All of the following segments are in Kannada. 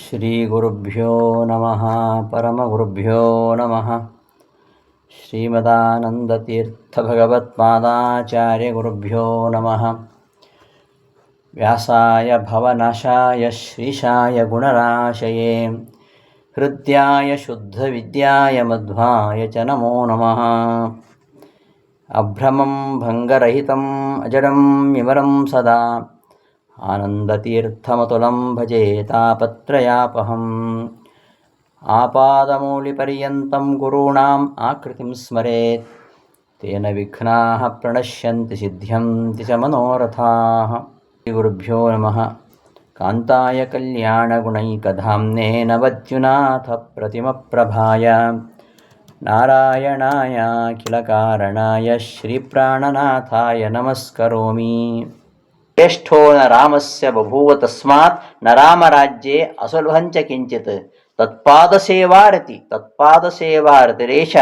ಶ್ರೀಗುರುಭ್ಯೋ ನಮಃ ಪರಮಗುರುಭ್ಯೋ ನಮಃ. ಶ್ರೀಮದಾನಂದತೀರ್ಥಭಗವತ್ಪಾದಾಚಾರ್ಯಗುರುಭ್ಯೋ ನಮಃ. ವ್ಯಾಸಾಯ ಭವನಾಶಾಯ ಶ್ರೀಶಾಯ ಗುಣರಾಶಯೇ ಹೃದ್ಯಾಯ ಶುದ್ಧವಿದ್ಯಾಯ ಮಧ್ವಾಯ ಚ ನಮೋ ನಮಃ. ಅಭ್ರಮಂ ಭಂಗರಹಿತಂ ಅಜಡಂ ವಿಮಲಂ ಸದಾ ಆನಂದತೀರ್ಥಮತುಲಂ ಭಜೆ ತಾಪತ್ರಯಾಪಹಂ. ಆಪಾದಮೌಲಿಪರ್ಯಂతం ಗುರುಣಾಂ ಆಕೃತಿಂ ಸ್ಮರೇತ್ ತೇನ ವಿಘ್ನಾಃ ಪ್ರಣಶ್ಯಂತಿ ಸಿದ್ಧ್ಯಂತಿ ಚ ಮನೋರಥಾಃ. ಶ್ರೀಗುರುಭ್ಯೋ ನಮಃ. ಕಾಂತಾಯ ಕಲ್ಯಾಣಗುಣೈಕಧಾಮ್ನೇ ನವದ್ಯುನಾಥ ಪ್ರತಿಮಪ್ರಭಾಯ ನಾರಾಯಣಾಯ ಅಖಿಲಕಾರಣಾಯ ಶ್ರೀಪ್ರಾಣನಾಥಾಯ ನಮಸ್ಕರೋಮಿ. ಶ್ರೇಷ್ಠೋ ನ ರಾಮಸ್ಯ ಬಭೂವ ತಸ್ಮಾತ್ ನ ರಾಮರಾಜ್ಯೇ ಅಸುಲಭಂಚ ಕಿಂಚಿತ್ ತತ್ಪಾದಸೇವಾರತಿರೇಶ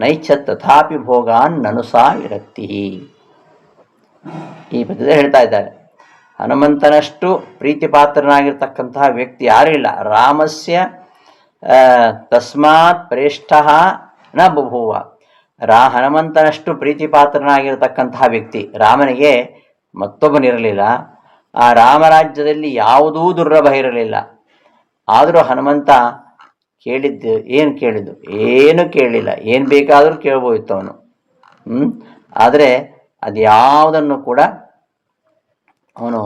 ನೈಚ್ಛತ್ ತಥಾಪಿ ಭೋಗಾನ್ ನನುಸಾ ವಿರಕ್ತಿ. ಈ ಪದ್ಯದಲ್ಲಿ ಹೇಳ್ತಾ ಇದ್ದಾರೆ, ಹನುಮಂತನಷ್ಟು ಪ್ರೀತಿಪಾತ್ರನಾಗಿರ್ತಕ್ಕಂತಹ ವ್ಯಕ್ತಿ ಯಾರೂ ಇಲ್ಲ. ರಾಮಸ್ಯ ತಸ್ಮಾತ್ ಪ್ರೇಷ್ಠ ನ ಬಭೂವ. ಹನುಮಂತನಷ್ಟು ಪ್ರೀತಿಪಾತ್ರನಾಗಿರ್ತಕ್ಕಂತಹ ವ್ಯಕ್ತಿ ರಾಮನಿಗೆ ಮತ್ತೊಬ್ಬನಿರಲಿಲ್ಲ. ಆ ರಾಮರಾಜ್ಯದಲ್ಲಿ ಯಾವುದೂ ದುರ್ಲಭ ಇರಲಿಲ್ಲ. ಆದರೂ ಹನುಮಂತ ಕೇಳಿದ್ದು ಏನು ಕೇಳಿಲ್ಲ. ಏನು ಬೇಕಾದರೂ ಕೇಳ್ಬೋದಿತ್ತು ಅವನು. ಆದರೆ ಅದ್ಯಾವುದನ್ನು ಕೂಡ ಅವನು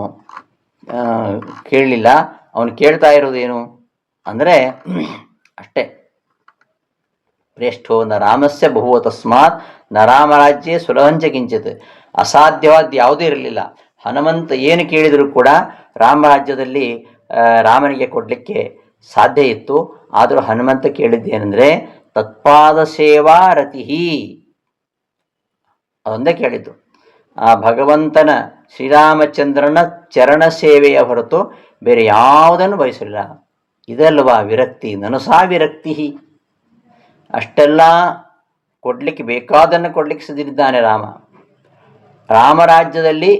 ಕೇಳಲಿಲ್ಲ. ಅವನು ಕೇಳ್ತಾ ಇರೋದೇನು ಅಂದರೆ ಅಷ್ಟೇ, ಪ್ರೇಷ್ಠೋ ನ ರಾಮಸ್ಯ ಬಹುವ ತಸ್ಮಾತ್ ನ ರಾಮರಾಜ್ಯೇ ಸುಲಭಂಚ ಕಿಂಚಿತ್. ಅಸಾಧ್ಯವಾದ ಯಾವುದೂ ಇರಲಿಲ್ಲ. ಹನುಮಂತ ಏನು ಕೇಳಿದರೂ ಕೂಡ ರಾಮರಾಜ್ಯದಲ್ಲಿ ರಾಮನಿಗೆ ಕೊಡಲಿಕ್ಕೆ ಸಾಧ್ಯ ಇತ್ತು. ಆದರೂ ಹನುಮಂತ ಕೇಳಿದ್ದೇನೆಂದರೆ ತತ್ಪಾದ ಸೇವಾ ರತಿಹಿ, ಅದೊಂದೇ ಕೇಳಿದ್ದು. ಆ ಭಗವಂತನ ಶ್ರೀರಾಮಚಂದ್ರನ ಚರಣ ಸೇವೆಯ ಹೊರತು ಬೇರೆ ಯಾವುದನ್ನು ಬಯಸಲಿಲ್ಲ. ಇದಲ್ವಾ ವಿರಕ್ತಿ, ನನುಸಾ ವಿರಕ್ತಿ. ಅಷ್ಟೆಲ್ಲ ಕೊಡಲಿಕ್ಕೆ ಬೇಕಾದನ್ನು ಕೊಡಲಿಕ್ಕೆ ಸಿದ್ಧಿದ್ದಾನೆ ರಾಮ. ರಾಮರಾಜ್ಯದಲ್ಲಿ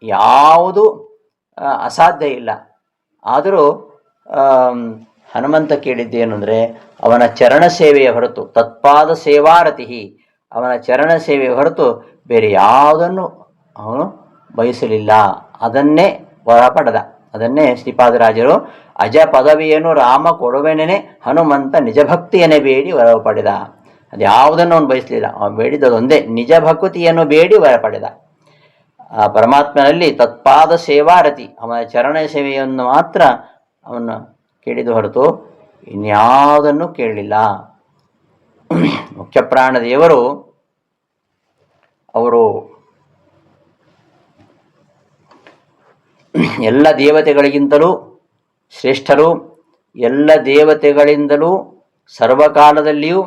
ಯಾವುದು ಅಸಾಧ್ಯ ಇಲ್ಲ. ಆದರೂ ಹನುಮಂತ ಕೇಳಿದ್ದೇನು ಅಂದರೆ ಅವನ ಚರಣ ಸೇವೆಯ ಹೊರತು, ತತ್ಪಾದ ಸೇವಾರತಿ, ಅವನ ಚರಣ ಸೇವೆಯ ಹೊರತು ಬೇರೆ ಯಾವುದನ್ನು ಅವನು ಬಯಸಲಿಲ್ಲ. ಅದನ್ನೇ ವರ ಪಡೆದ. ಅದನ್ನೇ ಶ್ರೀಪಾದರಾಜರು ಅಜ ಪದವಿಯನ್ನು ರಾಮ ಕೊಡುವೆನೇ ಹನುಮಂತ ನಿಜಭಕ್ತಿಯನ್ನೇ ಬೇಡಿ ವರ ಪಡೆದ. ಅದು ಯಾವುದನ್ನು ಅವನು ಬಯಸಲಿಲ್ಲ. ಅವನು ಬೇಡಿದದೊಂದೇ, ನಿಜ ಭಕ್ತಿಯನ್ನು ಬೇಡಿ ವರ ಪಡೆದ. ಆ ಪರಮಾತ್ಮನಲ್ಲಿ ತತ್ಪಾದ ಸೇವಾರತಿ, ಅವನ ಚರಣ ಸೇವೆಯನ್ನು ಮಾತ್ರ ಅವನು ಕೇಳಿದ ಹೊರತು ಇನ್ಯಾವುದನ್ನು ಕೇಳಲಿಲ್ಲ. ಮುಖ್ಯ ಪ್ರಾಣದೇವರು ಅವರು ಎಲ್ಲ ದೇವತೆಗಳಿಗಿಂತಲೂ ಶ್ರೇಷ್ಠರು. ಎಲ್ಲ ದೇವತೆಗಳಿಂದಲೂ ಸರ್ವಕಾಲದಲ್ಲಿಯೂ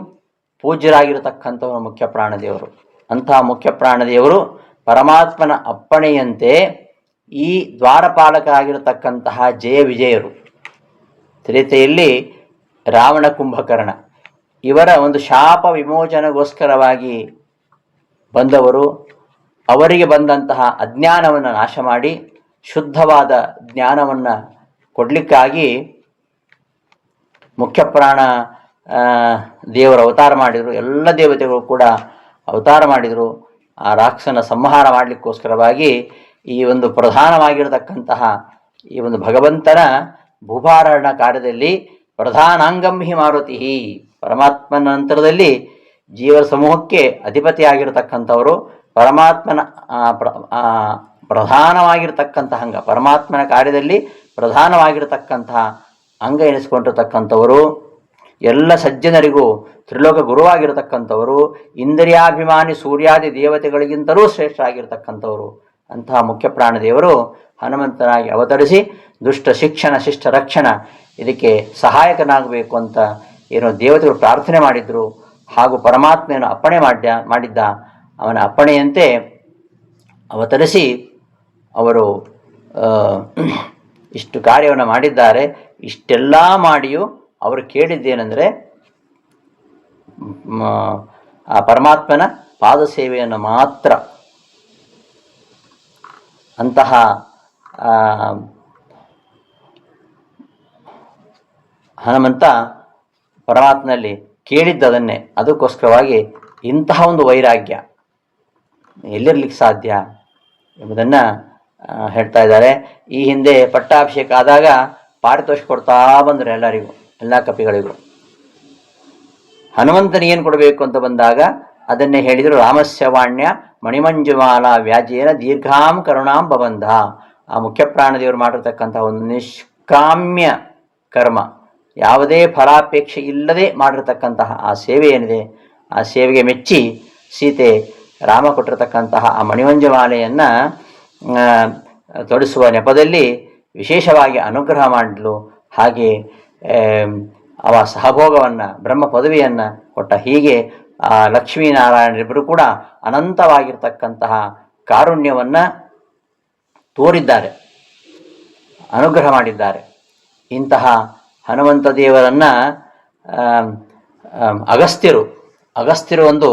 ಪೂಜ್ಯರಾಗಿರತಕ್ಕಂಥವರು ಮುಖ್ಯ ಪ್ರಾಣದೇವರು. ಅಂತಹ ಮುಖ್ಯ ಪ್ರಾಣದೇವರು ಪರಮಾತ್ಮನ ಅಪ್ಪಣೆಯಂತೆ ಈ ದ್ವಾರಪಾಲಕ ಆಗಿರತಕ್ಕಂತಹ ಜಯ ವಿಜಯರು, ತ್ರೇತೆಯಲ್ಲಿ ರಾವಣ ಕುಂಭಕರ್ಣ ಇವರ ಒಂದು ಶಾಪ ವಿಮೋಚನೆಗೋಸ್ಕರವಾಗಿ ಬಂದವರು. ಅವರಿಗೆ ಬಂದಂತಹ ಅಜ್ಞಾನವನ್ನು ನಾಶ ಮಾಡಿ ಶುದ್ಧವಾದ ಜ್ಞಾನವನ್ನು ಕೊಡಲಿಕ್ಕಾಗಿ ಮುಖ್ಯ ಪ್ರಾಣ ದೇವರು ಅವತಾರ ಮಾಡಿದರು. ಎಲ್ಲ ದೇವತೆಗಳು ಕೂಡ ಅವತಾರ ಮಾಡಿದರು. ಆ ರಾಕ್ಷಸನ ಸಂಹಾರ ಮಾಡಲಿಕ್ಕೋಸ್ಕರವಾಗಿ ಈ ಒಂದು ಪ್ರಧಾನವಾಗಿರತಕ್ಕಂತಹ ಈ ಒಂದು ಭಗವಂತನ ಭೂಭಾರಣ ಕಾರ್ಯದಲ್ಲಿ ಪ್ರಧಾನಾಂಗಂ ಹಿ ಮಾರುತಿ, ಪರಮಾತ್ಮನ ನಂತರದಲ್ಲಿ ಜೀವ ಸಮೂಹಕ್ಕೆ ಅಧಿಪತಿಯಾಗಿರತಕ್ಕಂಥವರು, ಪರಮಾತ್ಮನ ಪ್ರಧಾನವಾಗಿರ್ತಕ್ಕಂತಹ ಅಂಗ, ಪರಮಾತ್ಮನ ಕಾರ್ಯದಲ್ಲಿ ಪ್ರಧಾನವಾಗಿರತಕ್ಕಂತಹ ಅಂಗ ಎನಿಸಿಕೊಂಡಿರ್ತಕ್ಕಂಥವರು, ಎಲ್ಲ ಸಜ್ಜನರಿಗೂ ತ್ರಿಲೋಕ ಗುರುವಾಗಿರತಕ್ಕಂಥವರು, ಇಂದ್ರಿಯಾಭಿಮಾನಿ ಸೂರ್ಯಾದಿ ದೇವತೆಗಳಿಗಿಂತಲೂ ಶ್ರೇಷ್ಠರಾಗಿರ್ತಕ್ಕಂಥವರು. ಅಂತಹ ಮುಖ್ಯ ಪ್ರಾಣದೇವರು ಹನುಮಂತನಾಗಿ ಅವತರಿಸಿ ದುಷ್ಟ ಶಿಕ್ಷಣ ಶಿಷ್ಟ ರಕ್ಷಣ ಇದಕ್ಕೆ ಸಹಾಯಕನಾಗಬೇಕು ಅಂತ ಏನೋ ದೇವತೆಗಳು ಪ್ರಾರ್ಥನೆ ಮಾಡಿದ್ರು. ಹಾಗೂ ಪರಮಾತ್ಮೆಯನ್ನು ಅಪ್ಪಣೆ ಮಾಡಿದ್ದ. ಅವನ ಅಪ್ಪಣೆಯಂತೆ ಅವತರಿಸಿ ಅವರು ಇಷ್ಟು ಕಾರ್ಯವನ್ನು ಮಾಡಿದ್ದಾರೆ. ಇಷ್ಟೆಲ್ಲ ಮಾಡಿಯೂ ಅವರು ಕೇಳಿದ್ದೇನೆಂದರೆ ಆ ಪರಮಾತ್ಮನ ಪಾದ ಸೇವೆಯನ್ನು ಮಾತ್ರ. ಅಂತಹ ಹನುಮಂತ ಪರಮಾತ್ಮನಲ್ಲಿ ಕೇಳಿದ್ದದನ್ನೇ. ಅದಕ್ಕೋಸ್ಕರವಾಗಿ ಇಂತಹ ಒಂದು ವೈರಾಗ್ಯ ಎಲ್ಲಿರ್ಲಿಕ್ಕೆ ಸಾಧ್ಯ ಎಂಬುದನ್ನು ಹೇಳ್ತಾ ಇದ್ದಾರೆ. ಈ ಹಿಂದೆ ಪಟ್ಟಾಭಿಷೇಕ ಆದಾಗ ಪಾರಿತೋಷಿಕ ಕೊಡ್ತಾ ಬಂದರು ಎಲ್ಲರಿಗೂ, ಎಲ್ಲ ಕಪಿಗಳಿಗೂ. ಹನುಮಂತನಿಗೇನು ಕೊಡಬೇಕು ಅಂತ ಬಂದಾಗ ಅದನ್ನೇ ಹೇಳಿದರು. ರಾಮಸ್ಯ ವಾಣ್ಯ ಮಣಿಮಂಜುಮಾಲಾ ವ್ಯಾಜೇನ ದೀರ್ಘಾಂ ಕರುಣಾಂ ಬಬಂಧ. ಆ ಮುಖ್ಯಪ್ರಾಣದೇವರು ಮಾಡಿರ್ತಕ್ಕಂಥ ಒಂದು ನಿಷ್ಕಾಮ್ಯ ಕರ್ಮ, ಯಾವುದೇ ಫಲಾಪೇಕ್ಷೆ ಇಲ್ಲದೆ ಮಾಡಿರ್ತಕ್ಕಂತಹ ಆ ಸೇವೆ ಏನಿದೆ, ಆ ಸೇವೆಗೆ ಮೆಚ್ಚಿ ಸೀತೆ ರಾಮ ಕೊಟ್ಟಿರತಕ್ಕಂತಹ ಆ ಮಣಿಮಂಜುಮಾಲೆಯನ್ನು ತೊಡಿಸುವ ನೆಪದಲ್ಲಿ ವಿಶೇಷವಾಗಿ ಅನುಗ್ರಹ ಮಾಡಲು, ಹಾಗೆ ಅವ ಸಹಭೋಗವನ್ನು ಬ್ರಹ್ಮ ಪದವಿಯನ್ನು ಕೊಟ್ಟ. ಹೀಗೆ ಆ ಲಕ್ಷ್ಮೀನಾರಾಯಣರಿಬ್ಬರು ಕೂಡ ಅನಂತವಾಗಿರ್ತಕ್ಕಂತಹ ಕಾರುಣ್ಯವನ್ನು ತೋರಿದ್ದಾರೆ, ಅನುಗ್ರಹ ಮಾಡಿದ್ದಾರೆ. ಇಂತಹ ಹನುಮಂತ ದೇವರನ್ನು ಅಗಸ್ತ್ಯರು ಒಂದು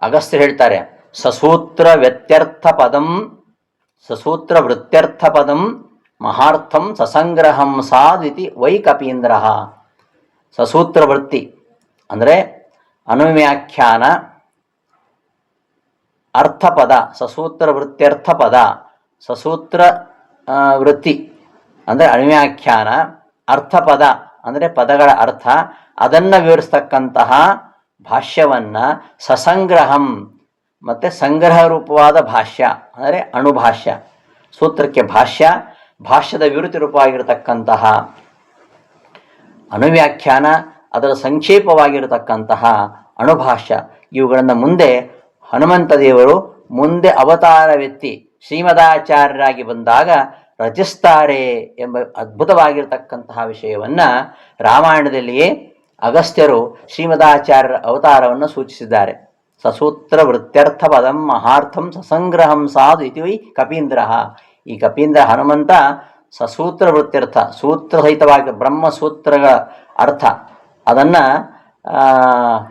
ಅಗಸ್ತ್ಯರು ಹೇಳ್ತಾರೆ, ಸಸೂತ್ರ ವೃತ್ಯರ್ಥ ಪದಂ ಮಹಾರ್ಥಂ ಸಸಂಗ್ರಹಂ ಸಾದಿತಿ ವೈ ಕಪೀಂದ್ರ. ಸಸೂತ್ರ ವೃತ್ತಿ ಅಂದರೆ ಅನುವ್ಯಾಖ್ಯಾನ, ಅರ್ಥಪದ, ಸಸೂತ್ರ ವೃತ್ಯರ್ಥ ಪದ. ಸಸೂತ್ರ ವೃತ್ತಿ ಅಂದರೆ ಅನುವ್ಯಾಖ್ಯಾನ, ಅರ್ಥಪದ ಅಂದರೆ ಪದಗಳ ಅರ್ಥ, ಅದನ್ನು ವಿವರಿಸ್ತಕ್ಕಂತಹ ಭಾಷ್ಯವನ್ನು ಸಸಂಗ್ರಹಂ ಮತ್ತು ಸಂಗ್ರಹ ರೂಪವಾದ ಭಾಷ್ಯ ಅಂದರೆ ಅಣುಭಾಷ್ಯ. ಸೂತ್ರಕ್ಕೆ ಭಾಷ್ಯ, ಭಾಷ್ಯದ ವಿವೃತಿ ರೂಪವಾಗಿರತಕ್ಕಂತಹ ಅನುವ್ಯಾಖ್ಯಾನ, ಅದರ ಸಂಕ್ಷೇಪವಾಗಿರತಕ್ಕಂತಹ ಅಣುಭಾಷ್ಯ. ಇವುಗಳನ್ನು ಮುಂದೆ ಹನುಮಂತ ದೇವರು ಮುಂದೆ ಅವತಾರವೆತ್ತಿ ಶ್ರೀಮದಾಚಾರ್ಯರಾಗಿ ಬಂದಾಗ ರಚಿಸ್ತಾರೆ ಎಂಬ ಅದ್ಭುತವಾಗಿರತಕ್ಕಂತಹ ವಿಷಯವನ್ನು ರಾಮಾಯಣದಲ್ಲಿಯೇ ಅಗಸ್ತ್ಯರು ಶ್ರೀಮದಾಚಾರ್ಯರ ಅವತಾರವನ್ನು ಸೂಚಿಸಿದ್ದಾರೆ. ಸಸೂತ್ರ ವೃತ್ಯರ್ಥ ಪದಂ ಮಹಾರ್ಥಂ ಸಸಂಗ್ರಹಂ ಸಾಧು ಇತಿ ವೈ ಕಪೀಂದ್ರ. ಈ ಕಪೀಂದ್ರ ಹನುಮಂತ ಸಸೂತ್ರ ವೃತ್ಯರ್ಥ, ಸೂತ್ರಸಹಿತವಾಗಿ ಬ್ರಹ್ಮಸೂತ್ರಗಳ ಅರ್ಥ ಅದನ್ನು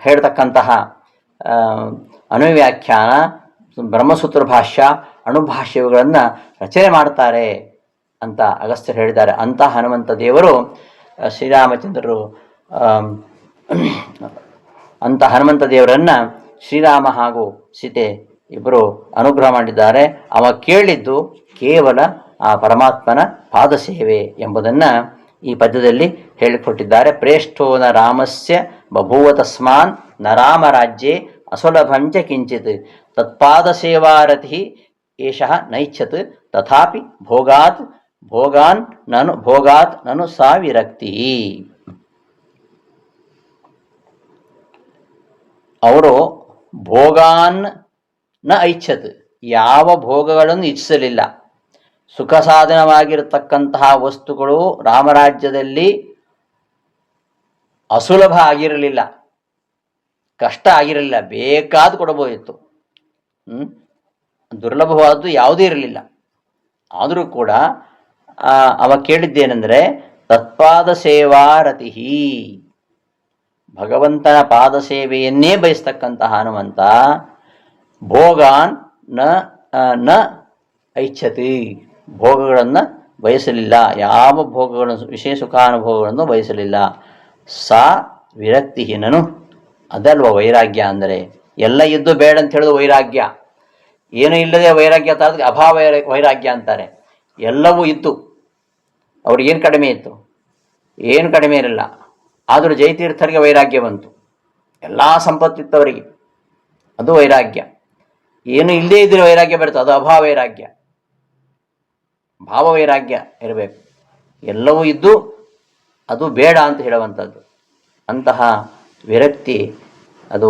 ಹೇಳ್ತಕ್ಕಂತಹ ಅನುವ್ಯಾಖ್ಯಾನ, ಬ್ರಹ್ಮಸೂತ್ರ ಭಾಷ್ಯ, ಅಣುಭಾಷ್ಯಗಳನ್ನು ರಚನೆ ಮಾಡ್ತಾರೆ ಅಂತ ಅಗಸ್ತ್ಯರು ಹೇಳಿದ್ದಾರೆ. ಅಂಥ ಹನುಮಂತ ದೇವರು ಶ್ರೀರಾಮಚಂದ್ರರು ಅಂಥ ಹನುಮಂತ ದೇವರನ್ನು ಶ್ರೀರಾಮ ಹಾಗೂ ಸೀತೆ ಇಬ್ಬರು ಅನುಗ್ರಹ ಮಾಡಿದ್ದಾರೆ. ಅವ ಕೇಳಿದ್ದು ಕೇವಲ ಆ ಪರಮಾತ್ಮನ ಪಾದಸೇವೆ ಎಂಬುದನ್ನು ಈ ಪದ್ಯದಲ್ಲಿ ಹೇಳಿಕೊಟ್ಟಿದ್ದಾರೆ. ಪ್ರೇಷ್ಠೋ ನ ರಾಮಸ್ಯ ಬಭೂವ ತಸ್ಮಾನ್ ನ ರಾಮರಾಜ್ಯೆ ಅಸುಲಭಂಚ ಕಿಂಚಿತ್ ತತ್ಪಾದಸೇವಾರತಿ ಏಷಃ ನೈಚ್ಛತ್ ತಥಾಪಿ ಭೋಗಾತ್ ನನು ಸಾ ವಿರಕ್ತಿ. ಅವರು ಭೋಗಾನ್ ನ ಐಚ್ಛತ್, ಯಾವ ಭೋಗಗಳನ್ನು ಇಚ್ಛಿಸಲಿಲ್ಲ. ಸುಖ ಸಾಧನವಾಗಿರತಕ್ಕಂತಹ ವಸ್ತುಗಳು ರಾಮರಾಜ್ಯದಲ್ಲಿ ಅಸುಲಭ ಆಗಿರಲಿಲ್ಲ, ಕಷ್ಟ ಆಗಿರಲಿಲ್ಲ, ಬೇಕಾದ ಕೊಡಬಹುದಿತ್ತು. ದುರ್ಲಭವಾದದ್ದು ಯಾವುದೇ ಇರಲಿಲ್ಲ. ಆದರೂ ಕೂಡ ಅವ ಕೇಳಿದ್ದೇನೆಂದರೆ ತತ್ಪಾದ ಸೇವಾರತಿ, ಭಗವಂತನ ಪಾದ ಸೇವೆಯನ್ನೇ ಬಯಸ್ತಕ್ಕಂತಹ ಹನುಮಂತ ಭೋಗಾನ್ ನ ಐಚ್ಛತಿ, ಭೋಗಗಳನ್ನು ಬಯಸಲಿಲ್ಲ, ಯಾವ ಭೋಗಗಳನ್ನು ವಿಷಯ ಸುಖಾನುಭೋಗಗಳನ್ನು ಬಯಸಲಿಲ್ಲ. ಸಾ ವಿರಕ್ತಿ ನನು, ಅದಲ್ವ ವೈರಾಗ್ಯ ಅಂದರೆ. ಎಲ್ಲ ಇದ್ದು ಬೇಡ ಅಂತ ಹೇಳೋದು ವೈರಾಗ್ಯ. ಏನೂ ಇಲ್ಲದೆ ವೈರಾಗ್ಯ ಅಂತ ಅದಕ್ಕೆ ಅಭಾವ ವೈರಾಗ್ಯ ಅಂತಾರೆ. ಎಲ್ಲವೂ ಇತ್ತು, ಅವ್ರಿಗೇನು ಕಡಿಮೆ ಇತ್ತು? ಏನು ಕಡಿಮೆ ಇರಲಿಲ್ಲ. ಆದರೂ ಜಯತೀರ್ಥರಿಗೆ ವೈರಾಗ್ಯ ಬಂತು, ಎಲ್ಲ ಸಂಪತ್ತಿತ್ತವರಿಗೆ, ಅದು ವೈರಾಗ್ಯ. ಏನು ಇಲ್ಲದೇ ಇದ್ದರೆ ವೈರಾಗ್ಯ ಬರ್ತದೆ, ಅದು ಅಭಾವ ವೈರಾಗ್ಯ. ಭಾವವೈರಾಗ್ಯ ಇರಬೇಕು. ಎಲ್ಲವೂ ಇದ್ದು ಅದು ಬೇಡ ಅಂತ ಹೇಳುವಂಥದ್ದು. ಅಂತಹ ವಿರಕ್ತಿ ಅದು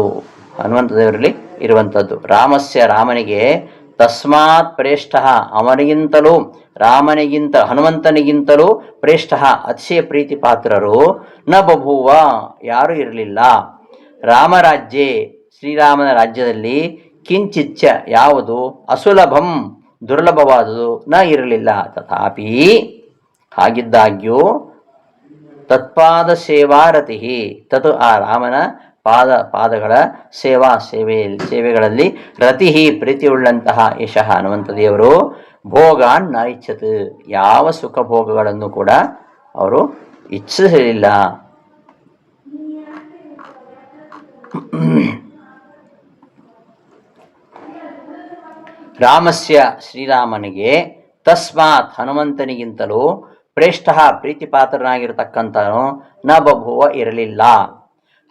ಹನುಮಂತ ದೇವರಲ್ಲಿ ಇರುವಂಥದ್ದು. ರಾಮನಿಗೆ ತಸ್ಮಾತ್ ಪ್ರೇಷ್ಠ, ಅವನಿಗಿಂತಲೂ ಹನುಮಂತನಿಗಿಂತಲೂ ಪ್ರೇಷ್ಠ ಅತಿಶಯ ಪ್ರೀತಿ ಪಾತ್ರರು ನ ಬಭೂವ, ಯಾರೂ ಇರಲಿಲ್ಲ. ರಾಮರಾಜ್ಯೆ, ಶ್ರೀರಾಮನ ರಾಜ್ಯದಲ್ಲಿ ಕಿಂಚಿಚ್ಚ, ಯಾವುದು ಅಸುಲಭಂ ದುರ್ಲಭವಾದುದು ನ ಇರಲಿಲ್ಲ. ತಥಾಪಿ, ಹಾಗಿದ್ದಾಗ್ಯೂ ತತ್ಪಾದ ಸೇವಾರತಿ, ತತ್ ಆ ರಾಮನ ಪಾದಗಳ ಸೇವೆಗಳಲ್ಲಿ ರತಿ ಪ್ರೀತಿಯುಳ್ಳಂತಹ ಯಶಃ ಹನುಮಂತ ದೇವರು ಭೋಗಾನ್ ನ ಇಚ್ಛತ್, ಯಾವ ಸುಖ ಭೋಗಗಳನ್ನು ಕೂಡ ಅವರು ಇಚ್ಛಿಸಲಿಲ್ಲ. ರಾಮಸ್ಯ ಶ್ರೀರಾಮನಿಗೆ ತಸ್ಮಾತ್ ಹನುಮಂತನಿಗಿಂತಲೂ ಪ್ರೇಷ್ಠ ಪ್ರೀತಿಪಾತ್ರನಾಗಿರತಕ್ಕಂಥನು ನ ಬಭುವ ಇರಲಿಲ್ಲ.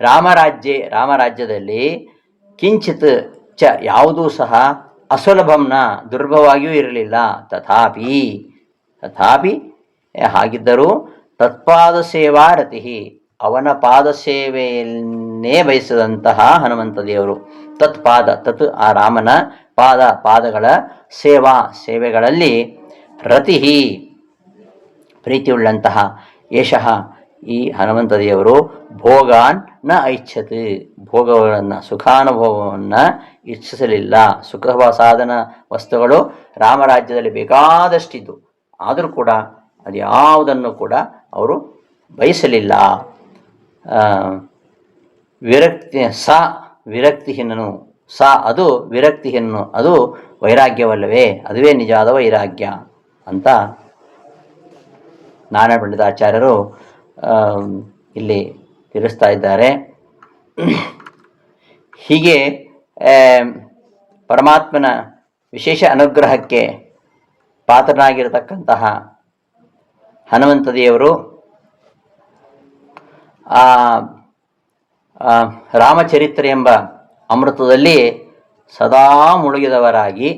ರಾಮರಾಜ್ಯದಲ್ಲಿ ಕಿಂಚಿತ್ ಚ ಯಾವುದೂ ಸಹ ಅಸುಲಭಂನ ದುರ್ಭವಾಗಿಯೂ ಇರಲಿಲ್ಲ. ತಥಾಪಿ ಹಾಗಿದ್ದರೂ ತತ್ಪಾದ ಸೇವಾ ರತಿ, ಅವನ ಪಾದ ಸೇವೆಯನ್ನೇ ಬಯಸಿದಂತಹ ಹನುಮಂತ ದೇವರು. ತತ್ ಆ ರಾಮನ ಪಾದಗಳ ಸೇವೆಗಳಲ್ಲಿ ರತಿ ಪ್ರೀತಿಯುಳ್ಳಂತಹ ಯಶಃ ಈ ಹನುಮಂತ ದೇವರು ಭೋಗಾನ್ ನ ಐಚ್ಛತ್, ಭೋಗಗಳನ್ನು ಸುಖಾನುಭವವನ್ನು ಇಚ್ಛಿಸಲಿಲ್ಲ. ಸುಖ ಸಾಧನ ವಸ್ತುಗಳು ರಾಮರಾಜ್ಯದಲ್ಲಿ ಬೇಕಾದಷ್ಟಿದ್ದು, ಆದರೂ ಕೂಡ ಅದು ಯಾವುದನ್ನು ಕೂಡ ಅವರು ಬಯಸಲಿಲ್ಲ. ವಿರಕ್ತಿಹೀನನು ಅದು ವಿರಕ್ತಿಹೀನನು, ಅದು ವೈರಾಗ್ಯವಲ್ಲವೇ, ಅದುವೇ ನಿಜವಾದ ವೈರಾಗ್ಯ ಅಂತ ನಾರಾಯಣ ಪಂಡಿತಾಚಾರ್ಯರು ಇಲ್ಲಿ ತಿಳಿಸ್ತಾ ಇದ್ದಾರೆ. ಹೀಗೆ ಪರಮಾತ್ಮನ ವಿಶೇಷ ಅನುಗ್ರಹಕ್ಕೆ ಪಾತ್ರನಾಗಿರತಕ್ಕಂತಹ ಹನುಮಂತ ದೇವರು ರಾಮಚರಿತ್ರೆ ಎಂಬ ಅಮೃತದಲ್ಲಿ ಸದಾ ಮುಳುಗಿದವರಾಗಿ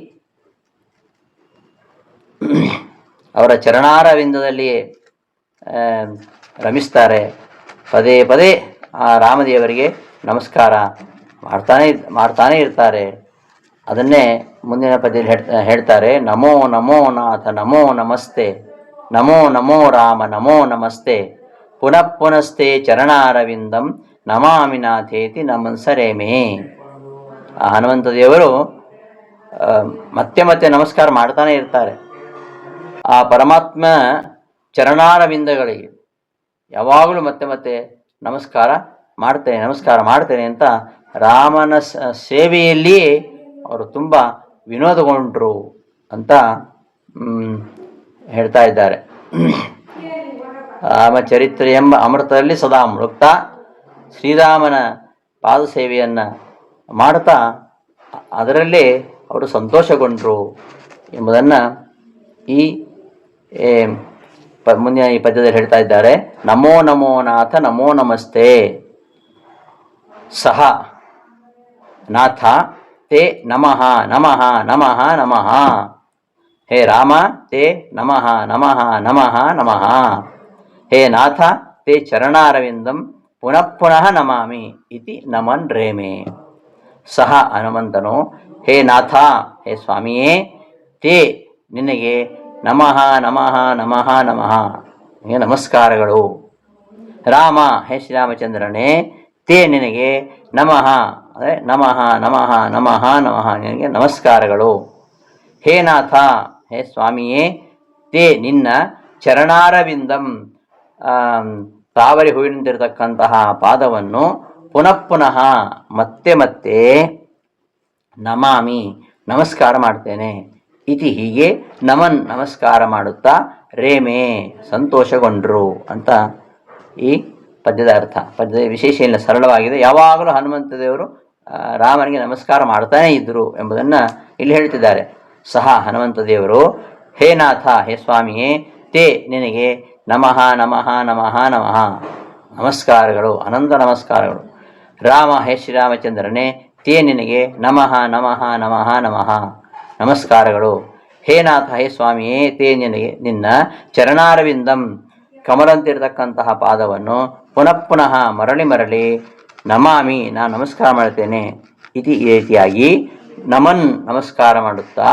ಅವರ ಚರಣಾರವಿಂದದಲ್ಲಿ ರಮಿಸ್ತಾರೆ. ಪದೇ ಪದೇ ಆ ರಾಮದೇವರಿಗೆ ನಮಸ್ಕಾರ ಮಾಡ್ತಾನೆ ಇರ್ತಾರೆ. ಅದನ್ನೇ ಮುಂದಿನ ಪದ್ಯದಲ್ಲಿ ಹೇಳ್ತಾರೆ. ನಮೋ ನಮೋ ನಾಥ ನಮೋ ನಮಸ್ತೆ, ನಮೋ ನಮೋ ರಾಮ ನಮೋ ನಮಸ್ತೆ, ಪುನಃ ಪುನಸ್ತೆ ಚರಣಾರವಿಂದಂ ನಮಾಮಿ ನಾಥೇತಿ ನಮಸ್ಸರೇಮೇ. ಆ ಹನುಮಂತ ದೇವರು ಮತ್ತೆ ಮತ್ತೆ ನಮಸ್ಕಾರ ಮಾಡ್ತಾನೆ ಇರ್ತಾರೆ. ಆ ಪರಮಾತ್ಮ ಚರಣಾರವಿಂದಗಳಿಗೆ ಯಾವಾಗಲೂ ಮತ್ತೆ ಮತ್ತೆ ನಮಸ್ಕಾರ ಮಾಡ್ತೇನೆ ಅಂತ ರಾಮನ ಸೇವೆಯಲ್ಲಿಯೇ ಅವರು ತುಂಬ ವಿನೋದಗೊಂಡ್ರು ಅಂತ ಹೇಳ್ತಾ ಇದ್ದಾರೆ. ರಾಮಚರಿತ್ರೆ ಎಂಬ ಅಮೃತದಲ್ಲಿ ಸದಾ ಮುಳುಗ್ತಾ ಶ್ರೀರಾಮನ ಪಾದ ಸೇವೆಯನ್ನು ಮಾಡ್ತಾ ಅದರಲ್ಲೇ ಅವರು ಸಂತೋಷಗೊಂಡರು ಎಂಬುದನ್ನು ಈ ಮುಂದಿನ ಈ ಪದ್ಯದಲ್ಲಿ ಹೇಳ್ತಾ ಇದ್ದಾರೆ. ನಮೋ ನಮೋ ನಾಥ ನಮೋ ನಮಸ್ತೆ, ಸಹ ನಾಥ ತೇ ನಮಃ ನಮಃ ನಮಃ ನಮಃ. ಹೇ ರಾಮ ತೇ ನಮಃ ನಮಃ ನಮಃ ನಮಃ. ಹೇ ನಾಥ ತೇ ಚರಣಾರವಿಂದಂ ಪುನಃ ಪುನಃ ನಮಾಮಿ ಇತಿ ನಮನ್ ರೇಮೆ. ಸಹ ಹನುಮಂತನು ಹೇ ನಾಥ, ಹೇ ಸ್ವಾಮಿಯೇ, ತೇ ನಿನಗೆ ನಮಃ ನಮಃ ನಮಃ ನಮಃ, ನಿನಗೆ ನಮಸ್ಕಾರಗಳು. ರಾಮ, ಹೇ ಶ್ರೀರಾಮಚಂದ್ರನೇ, ತೇ ನಿನಗೆ ನಮಃ ಅಂದರೆ ನಮಃ ನಮಃ ನಮಃ ನಮಃ, ನಿನಗೆ ನಮಸ್ಕಾರಗಳು. ಹೇ ನಾಥ, ಹೇ ಸ್ವಾಮಿಯೇ, ತೇ ನಿನ್ನ ಚರಣಾರವಿಂದಂ ತಾವರಿ ಹೂವಿನಂತಿರತಕ್ಕಂತಹ ಪಾದವನ್ನು ಪುನಃ ಪುನಃ ಮತ್ತೆ ಮತ್ತೆ ನಮಾಮಿ ನಮಸ್ಕಾರ ಮಾಡ್ತೇನೆ. ಇತಿ ಹೀಗೆ ನಮಸ್ಕಾರ ಮಾಡುತ್ತಾ ರೇಮೆ ಸಂತೋಷಗೊಂಡ್ರು ಅಂತ ಈ ಪದ್ಯದ ಅರ್ಥ. ಪದ್ಯದ ವಿಶೇಷ ಇಲ್ಲ, ಸರಳವಾಗಿದೆ. ಯಾವಾಗಲೂ ಹನುಮಂತ ದೇವರು ರಾಮನಿಗೆ ನಮಸ್ಕಾರ ಮಾಡ್ತಾನೇ ಇದ್ದರು ಎಂಬುದನ್ನು ಇಲ್ಲಿ ಹೇಳ್ತಿದ್ದಾರೆ. ಸಹ ಹನುಮಂತ ದೇವರು ಹೇ ನಾಥ, ಹೇ ಸ್ವಾಮಿಯೇ, ತೇ ನಿನಗೆ ನಮಃ ನಮಃ ನಮಃ ನಮಃ, ನಮಸ್ಕಾರಗಳು, ಅನಂತ ನಮಸ್ಕಾರಗಳು. ರಾಮ, ಹೇ ಶ್ರೀರಾಮಚಂದ್ರನೇ, ತೇ ನಿನಗೆ ನಮಃ ನಮಃ ನಮಃ ನಮಃ, ನಮಸ್ಕಾರಗಳು. ಹೇ ನಾಥ, ಹೇ ಸ್ವಾಮಿಯೇ, ತೇ ನಿನಗೆ ನಿನ್ನ ಚರಣಾರವಿಂದಂ ಕಮಲಂತಿರತಕ್ಕಂತಹ ಪಾದವನ್ನು ಪುನಃ ಪುನಃ ಮರಳಿ ಮರಳಿ ನಮಾಮಿ ನಾನು ನಮಸ್ಕಾರ ಮಾಡ್ತೇನೆ. ಈ ರೀತಿಯಾಗಿ ನಮಸ್ಕಾರ ಮಾಡುತ್ತಾ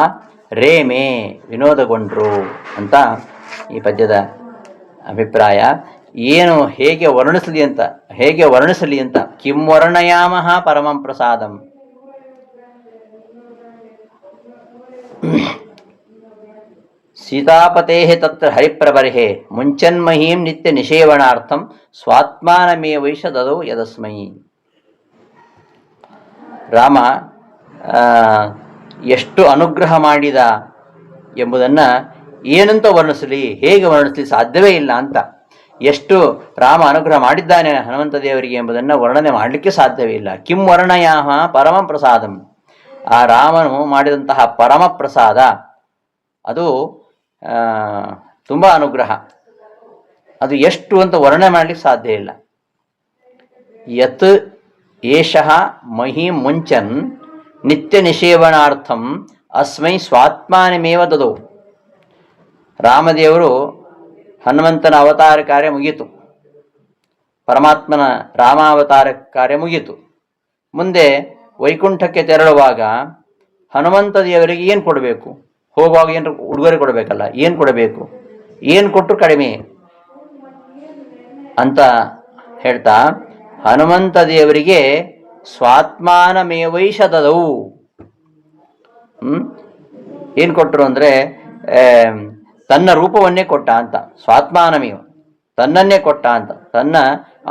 ರೇಮೆ ವಿನೋದಗೊಂಡ್ರು ಅಂತ ಈ ಪದ್ಯದ ಅಭಿಪ್ರಾಯ. ಏನು ಹೇಗೆ ವರ್ಣಿಸಲಿ ಅಂತ ಕಿಂ ವರ್ಣಯಾಮಃ ಪರಮಂ ಪ್ರಸಾದಂ. ಸೀತಾಪತೆ ತತ್ರ ಹರಿಪ್ರಬರ್ಹೆ ಮುಂಚನ್ಮಹೀಂ ನಿತ್ಯ ನಿಷೇವಣಾರ್ಥಂ ಸ್ವಾತ್ಮಾನಮೇವೈಷ ದದೌ ಯದಸ್ಮೈ. ರಾಮ ಎಷ್ಟು ಅನುಗ್ರಹ ಮಾಡಿದ ಎಂಬುದನ್ನು ಏನಂತ ವರ್ಣಿಸಲಿ, ಹೇಗೆ ವರ್ಣಿಸಲಿ ಸಾಧ್ಯವೇ ಇಲ್ಲ ಅಂತ. ಎಷ್ಟು ರಾಮ ಅನುಗ್ರಹ ಮಾಡಿದ್ದಾನೆ ಹನುಮಂತ ದೇವರಿಗೆ ಎಂಬುದನ್ನು ವರ್ಣನೆ ಮಾಡಲಿಕ್ಕೆ ಸಾಧ್ಯವೇ ಇಲ್ಲ. ಕಿಂ ವರ್ಣಯಾಹ ಪರಮ ಪ್ರಸಾದಂ, ಆ ರಾಮನು ಮಾಡಿದಂತಹ ಪರಮ ಪ್ರಸಾದ ಅದು ತುಂಬ ಅನುಗ್ರಹ. ಅದು ಎಷ್ಟು ಅಂತ ವರ್ಣನೆ ಮಾಡಲಿಕ್ಕೆ ಸಾಧ್ಯ ಇಲ್ಲ. ಯತ್ ಏಷಃ ಮಹಿ ಮುಂಚನ್ ನಿತ್ಯ ನಿಷೇವಣಾರ್ಥಂ ಅಸ್ಮೈ ಸ್ವಾತ್ಮಾನಮೇವ ದದೌ. ರಾಮದೇವರು ಹನುಮಂತನ ಅವತಾರ ಕಾರ್ಯ ಮುಗೀತು, ಪರಮಾತ್ಮನ ರಾಮಾವತಾರ ಕಾರ್ಯ ಮುಗೀತು. ಮುಂದೆ ವೈಕುಂಠಕ್ಕೆ ತೆರಳುವಾಗ ಹನುಮಂತ ದೇವರಿಗೆ ಏನು ಕೊಡಬೇಕು? ಹೋಗುವಾಗ ಏನು ಉಡುಗೊರೆ ಕೊಡಬೇಕಲ್ಲ, ಏನು ಕೊಡಬೇಕು? ಏನು ಕೊಟ್ಟರು ಕಡಿಮೆ ಅಂತ ಹೇಳ್ತಾ ಹನುಮಂತ ದೇವರಿಗೆ ಸ್ವಾತ್ಮಾನಮೇವೈಷದವು. ಏನು ಕೊಟ್ಟರು ಅಂದರೆ ತನ್ನ ರೂಪವನ್ನೇ ಕೊಟ್ಟ ಅಂತ. ಸ್ವಾತ್ಮಾನಮೇವ, ತನ್ನನ್ನೇ ಕೊಟ್ಟ ಅಂತ.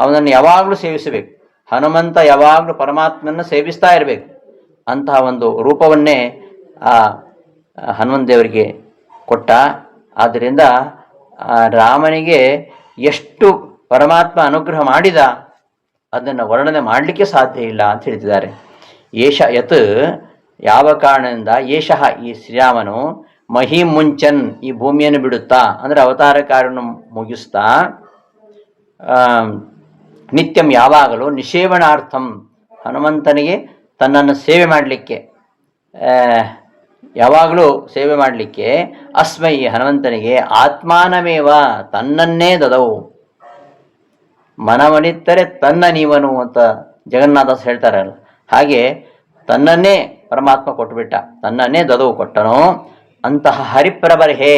ಅವನನ್ನು ಯಾವಾಗಲೂ ಸೇವಿಸಬೇಕು. ಹನುಮಂತ ಯಾವಾಗಲೂ ಪರಮಾತ್ಮನ ಸೇವಿಸ್ತಾ ಇರಬೇಕು. ಅಂತಹ ಒಂದು ರೂಪವನ್ನೇ ಆ ಹನುಮಂತ ದೇವರಿಗೆ ಕೊಟ್ಟ. ಆದ್ದರಿಂದ ರಾಮನಿಗೆ ಎಷ್ಟು ಪರಮಾತ್ಮ ಅನುಗ್ರಹ ಮಾಡಿದ ಅದನ್ನು ವರ್ಣನೆ ಮಾಡಲಿಕ್ಕೆ ಸಾಧ್ಯ ಇಲ್ಲ ಅಂತ ಹೇಳ್ತಿದ್ದಾರೆ. ಯತ್ ಯಾವ ಕಾರಣದಿಂದ ಏಷಃ ಈ ಶ್ರೀರಾಮನು ಮಹಿ ಮುಂಚನ್ ಈ ಭೂಮಿಯನ್ನು ಬಿಡುತ್ತಾ ಅಂದರೆ ಅವತಾರ ಕಾರ್ಯವನ್ನು ಮುಗಿಸ್ತಾ ನಿತ್ಯಂ ಯಾವಾಗಲೂ ನಿಷೇವಣಾರ್ಥಂ ಹನುಮಂತನಿಗೆ ತನ್ನನ್ನು ಸೇವೆ ಮಾಡಲಿಕ್ಕೆ ಯಾವಾಗಲೂ ಸೇವೆ ಮಾಡಲಿಕ್ಕೆ ಅಸ್ಮೈ ಹನುಮಂತನಿಗೆ ಆತ್ಮಾನಮೇವ ತನ್ನನ್ನೇ ದದವು. ಮನವನಿತ್ತರೆ ತನ್ನ ನೀವನು ಅಂತ ಜಗನ್ನಾಥ ಹೇಳ್ತಾರಲ್ಲ, ಹಾಗೆ ತನ್ನನ್ನೇ ಪರಮಾತ್ಮ ಕೊಟ್ಟುಬಿಟ್ಟ, ತನ್ನನ್ನೇ ದದವು ಕೊಟ್ಟನು. ಅಂತಹ ಹರಿಪ್ರಬರ್ಹೇ,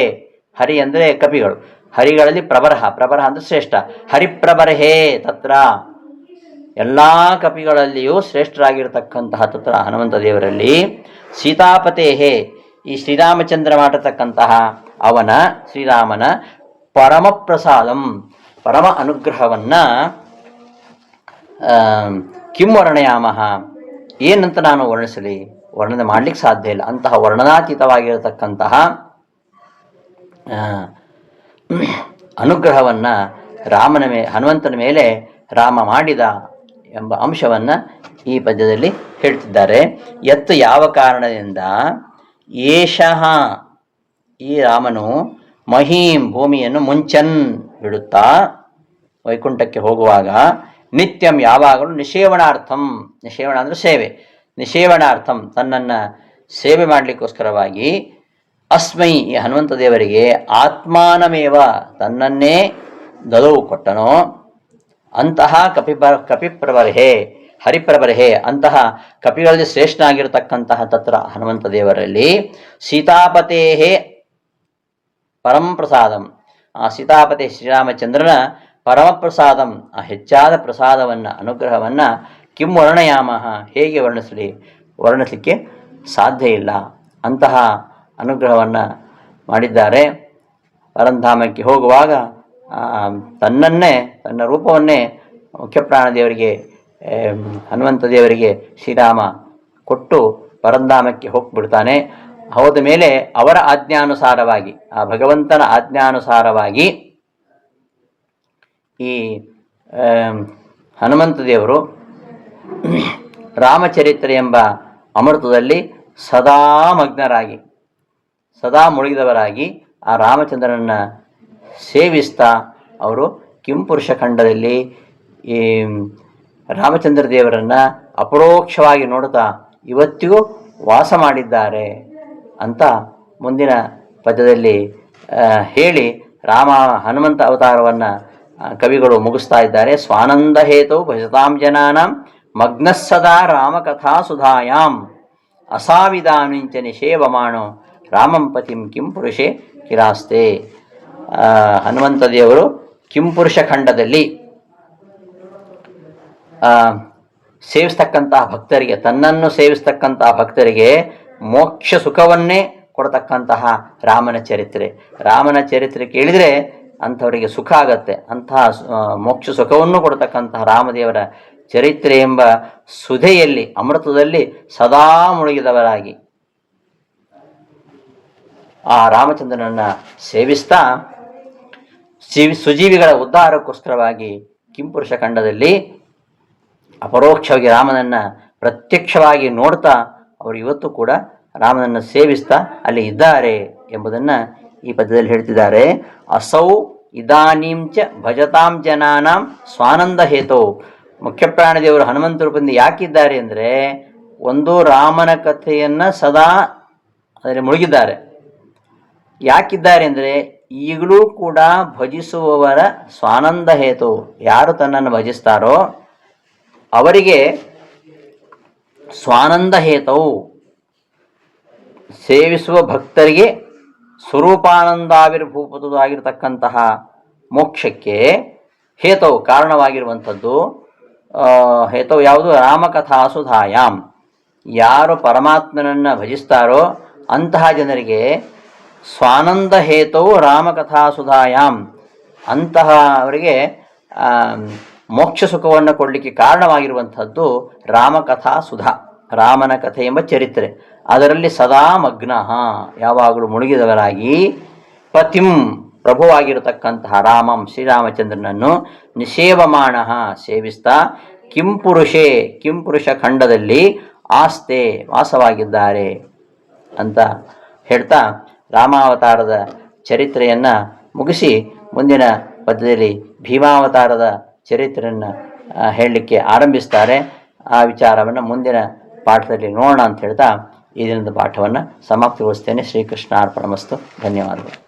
ಹರಿ ಅಂದರೆ ಕಪಿಗಳು, ಹರಿಗಳಲ್ಲಿ ಪ್ರಬರಹ, ಪ್ರಬರಹ ಅಂದರೆ ಶ್ರೇಷ್ಠ. ಹರಿಪ್ರಬರ್ಹೇ ತತ್ರ, ಎಲ್ಲ ಕಪಿಗಳಲ್ಲಿಯೂ ಶ್ರೇಷ್ಠರಾಗಿರ್ತಕ್ಕಂತಹ ತತ್ರ ಹನುಮಂತ ದೇವರಲ್ಲಿ ಸೀತಾಪತೇಹೇ ಈ ಶ್ರೀರಾಮಚಂದ್ರ ಮಾಡಿರ್ತಕ್ಕಂತಹ ಅವನ ಶ್ರೀರಾಮನ ಪರಮ ಪ್ರಸಾದಂ ಪರಮ ಅನುಗ್ರಹವನ್ನು ಕಿಂ ವರ್ಣಯಾಮಃ ಏನಂತ ನಾನು ವರ್ಣಿಸಲಿ, ವರ್ಣನೆ ಮಾಡಲಿಕ್ಕೆ ಸಾಧ್ಯ ಇಲ್ಲ. ಅಂತಹ ವರ್ಣನಾತೀತವಾಗಿರತಕ್ಕಂತಹ ಅನುಗ್ರಹವನ್ನು ಹನುಮಂತನ ಮೇಲೆ ರಾಮ ಮಾಡಿದ ಎಂಬ ಅಂಶವನ್ನು ಈ ಪದ್ಯದಲ್ಲಿ ಹೇಳ್ತಿದ್ದಾರೆ. ಯತ್ ಯಾವ ಕಾರಣದಿಂದ ಏಷಃ ಈ ರಾಮನು ಮಹೀಂ ಭೂಮಿಯನ್ನು ಮುಂಚನ್ ಬಿಡುತ್ತಾ ವೈಕುಂಠಕ್ಕೆ ಹೋಗುವಾಗ ನಿತ್ಯಂ ಯಾವಾಗಲೂ ನಿಷೇವಣಾರ್ಥಂ, ನಿಷೇವಣ ಅಂದರೆ ಸೇವೆ, ನಿಷೇವಣಾರ್ಥಂ ತನ್ನನ್ನು ಸೇವೆ ಮಾಡಲಿಕ್ಕೋಸ್ಕರವಾಗಿ ಅಸ್ಮೈ ಈ ಹನುಮಂತ ದೇವರಿಗೆ ಆತ್ಮಾನಮೇವ ತನ್ನನ್ನೇ ದದವು ಕೊಟ್ಟನೋ. ಅಂತಹ ಕಪಿಪ್ರಬರ್ಹೆ ಹರಿಪ್ರಬರ್ಹೆ ಅಂತಹ ಕಪಿಗಳಲ್ಲಿ ಶ್ರೇಷ್ಠನಾಗಿರತಕ್ಕಂತಹ ತತ್ರ ಹನುಮಂತ ದೇವರಲ್ಲಿ ಸೀತಾಪತೇಹೇ ಪರಂ ಪ್ರಸಾದಂ, ಆ ಸೀತಾಪತಿ ಶ್ರೀರಾಮಚಂದ್ರನ ಪರಮಪ್ರಸಾದಂ ಆ ಹೆಚ್ಚಾದ ಪ್ರಸಾದವನ್ನು ಅನುಗ್ರಹವನ್ನು ಕಿಂ ವರ್ಣಯಾಮಃ ಹೇಗೆ ವರ್ಣಿಸಲಿಕ್ಕೆ ಸಾಧ್ಯ ಇಲ್ಲ. ಅಂತಹ ಅನುಗ್ರಹವನ್ನು ಮಾಡಿದ್ದಾರೆ. ಪರಂಧಾಮಕ್ಕೆ ಹೋಗುವಾಗ ತನ್ನ ರೂಪವನ್ನೇ ಮುಖ್ಯಪ್ರಾಣ ದೇವರಿಗೆ ಹನುಮಂತ ದೇವರಿಗೆ ಶ್ರೀರಾಮ ಕೊಟ್ಟು ಪರಂಧಾಮಕ್ಕೆ ಹೋಗಿಬಿಡ್ತಾನೆ. ಹೋದ ಮೇಲೆ ಅವರ ಆಜ್ಞಾನುಸಾರವಾಗಿ ಆ ಭಗವಂತನ ಆಜ್ಞಾನುಸಾರವಾಗಿ ಈ ಹನುಮಂತ ದೇವರು ರಾಮಚರಿತ್ರೆ ಎಂಬ ಅಮೃತದಲ್ಲಿ ಸದಾ ಮಗ್ನರಾಗಿ ಸದಾ ಮುಳುಗಿದವರಾಗಿ ಆ ರಾಮಚಂದ್ರನನ್ನು ಸೇವಿಸ್ತಾ ಅವರು ಕಿಂಪುರುಷ ಖಂಡದಲ್ಲಿ ಈ ರಾಮಚಂದ್ರ ದೇವರನ್ನು ಅಪರೋಕ್ಷವಾಗಿ ನೋಡುತ್ತಾ ಇವತ್ತಿಗೂ ವಾಸ ಮಾಡಿದ್ದಾರೆ ಅಂತ ಮುಂದಿನ ಪದ್ಯದಲ್ಲಿ ಹೇಳಿ ಹನುಮಂತ ಅವತಾರವನ್ನು ಕವಿಗಳು ಮುಗಿಸ್ತಾ ಇದ್ದಾರೆ. ಸ್ವಾನಂದ ಹೇತೌ ಭಜತಾಂ ಜನಾನಾಂ ಮಗ್ನಃ ಸದಾ ರಾಮಕಥಾ ಸುಧಾಯಾಂ ಅಸಾವಿಧಾನಿಂಚ ನಿಷೇವಮಾಣೋ ರಾಮಂ ಪತಿಂ ಕಿಂಪುರುಷೇ ಕಿರಾಸ್ತೆ. ಹನುಮಂತ ದೇವರು ಕಿಂಪುರುಷ ಖಂಡದಲ್ಲಿ ಸೇವಿಸ್ತಕ್ಕಂತಹ ಭಕ್ತರಿಗೆ, ತನ್ನನ್ನು ಸೇವಿಸ್ತಕ್ಕಂತಹ ಭಕ್ತರಿಗೆ ಮೋಕ್ಷ ಸುಖವನ್ನೇ ಕೊಡತಕ್ಕಂತಹ ರಾಮನ ಚರಿತ್ರೆ ಕೇಳಿದರೆ ಅಂಥವರಿಗೆ ಸುಖ ಆಗತ್ತೆ. ಅಂತಹ ಮೋಕ್ಷ ಸುಖವನ್ನು ಕೊಡತಕ್ಕಂತಹ ರಾಮದೇವರ ಚರಿತ್ರೆ ಎಂಬ ಸುಧೆಯಲ್ಲಿ ಅಮೃತದಲ್ಲಿ ಸದಾ ಮುಳುಗಿದವರಾಗಿ ಆ ರಾಮಚಂದ್ರನನ್ನ ಸೇವಿಸ್ತಾ ಸುಜೀವಿಗಳ ಉದ್ಧಾರಕ್ಕೋಸ್ಕರವಾಗಿ ಕಿಂಪುರುಷ ಖಂಡದಲ್ಲಿ ಅಪರೋಕ್ಷವಾಗಿ ರಾಮನನ್ನು ಪ್ರತ್ಯಕ್ಷವಾಗಿ ನೋಡ್ತಾ ಅವರು ಇವತ್ತು ಕೂಡ ರಾಮನನ್ನು ಸೇವಿಸ್ತಾ ಅಲ್ಲಿ ಇದ್ದಾರೆ ಎಂಬುದನ್ನು ಈ ಪದ್ಯದಲ್ಲಿ ಹೇಳ್ತಿದ್ದಾರೆ. ಅಸೌ ಇದಾನೀಂಚ ಭಜತಾಂ ಜನಾನಾಂ ಸ್ವಾನಂದ ಹೇತೋ. ಮುಖ್ಯಪ್ರಾಣದೇವರು ಹನುಮಂತ ರೂಪದಿಂದ ಯಾಕಿದ್ದಾರೆ ಅಂದರೆ, ಒಂದು ರಾಮನ ಕಥೆಯನ್ನು ಸದಾ ಅದರಲ್ಲಿ ಮುಳುಗಿದ್ದಾರೆ. ಯಾಕಿದ್ದಾರೆ ಅಂದರೆ ಈಗಲೂ ಕೂಡ ಭಜಿಸುವವರ ಸ್ವಾನಂದ ಹೇತು, ಯಾರು ತನ್ನನ್ನು ಭಜಿಸ್ತಾರೋ ಅವರಿಗೆ ಸ್ವಾನಂದ ಹೇತವು, ಸೇವಿಸುವ ಭಕ್ತರಿಗೆ ಸ್ವರೂಪಾನಂದಾವಿರ್ಭೂತವಾಗಿರತಕ್ಕಂತಹ ಮೋಕ್ಷಕ್ಕೆ ಹೇತವು ಕಾರಣವಾಗಿರುವಂಥದ್ದು. ಹೇತವು ಯಾವುದು? ರಾಮಕಥಾ ಸುಧಾಯಾಮ್. ಯಾರು ಪರಮಾತ್ಮನನ್ನು ಭಜಿಸ್ತಾರೋ ಅಂತಹ ಜನರಿಗೆ ಸ್ವಾನಂದ ಹೇತವು ರಾಮಕಥಾ ಸುಧಾಯಾಮ್, ಅಂತಹ ಅವರಿಗೆ ಮೋಕ್ಷ ಸುಖವನ್ನು ಕೊಡಲಿಕ್ಕೆ ಕಾರಣವಾಗಿರುವಂಥದ್ದು ರಾಮಕಥಾ ಸುಧಾ, ರಾಮನ ಕಥೆ ಎಂಬ ಚರಿತ್ರೆ. ಅದರಲ್ಲಿ ಸದಾ ಮಗ್ನ, ಯಾವಾಗಲೂ ಮುಳುಗಿದವರಾಗಿ ಪತಿಂ ಪ್ರಭುವಾಗಿರತಕ್ಕಂತಹ ರಾಮಂ ಶ್ರೀರಾಮಚಂದ್ರನನ್ನು ನಿಷೇವಮಾಣ ಸೇವಿಸ್ತಾ ಕಿಂಪುರುಷೇ ಕಿಂಪುರುಷ ಖಂಡದಲ್ಲಿ ಆಸ್ತೆ ವಾಸವಾಗಿದ್ದಾರೆ ಅಂತ ಹೇಳ್ತಾ ರಾಮಾವತಾರದ ಚರಿತ್ರೆಯನ್ನು ಮುಗಿಸಿ ಮುಂದಿನ ಪದ್ಯದಲ್ಲಿ ಭೀಮಾವತಾರದ ಚರಿತ್ರೆಯನ್ನು ಹೇಳಲಿಕ್ಕೆ ಆರಂಭಿಸ್ತಾರೆ. ಆ ವಿಚಾರವನ್ನು ಮುಂದಿನ ಪಾಠದಲ್ಲಿ ನೋಡೋಣ ಅಂತ ಹೇಳ್ತಾ ಈ ದಿನದ ಪಾಠವನ್ನು ಸಮಾಪ್ತಿಗೊಳಿಸ್ತೇನೆ. ಶ್ರೀಕೃಷ್ಣ ಅರ್ಪಣಮಸ್ತು. ಧನ್ಯವಾದಗಳು.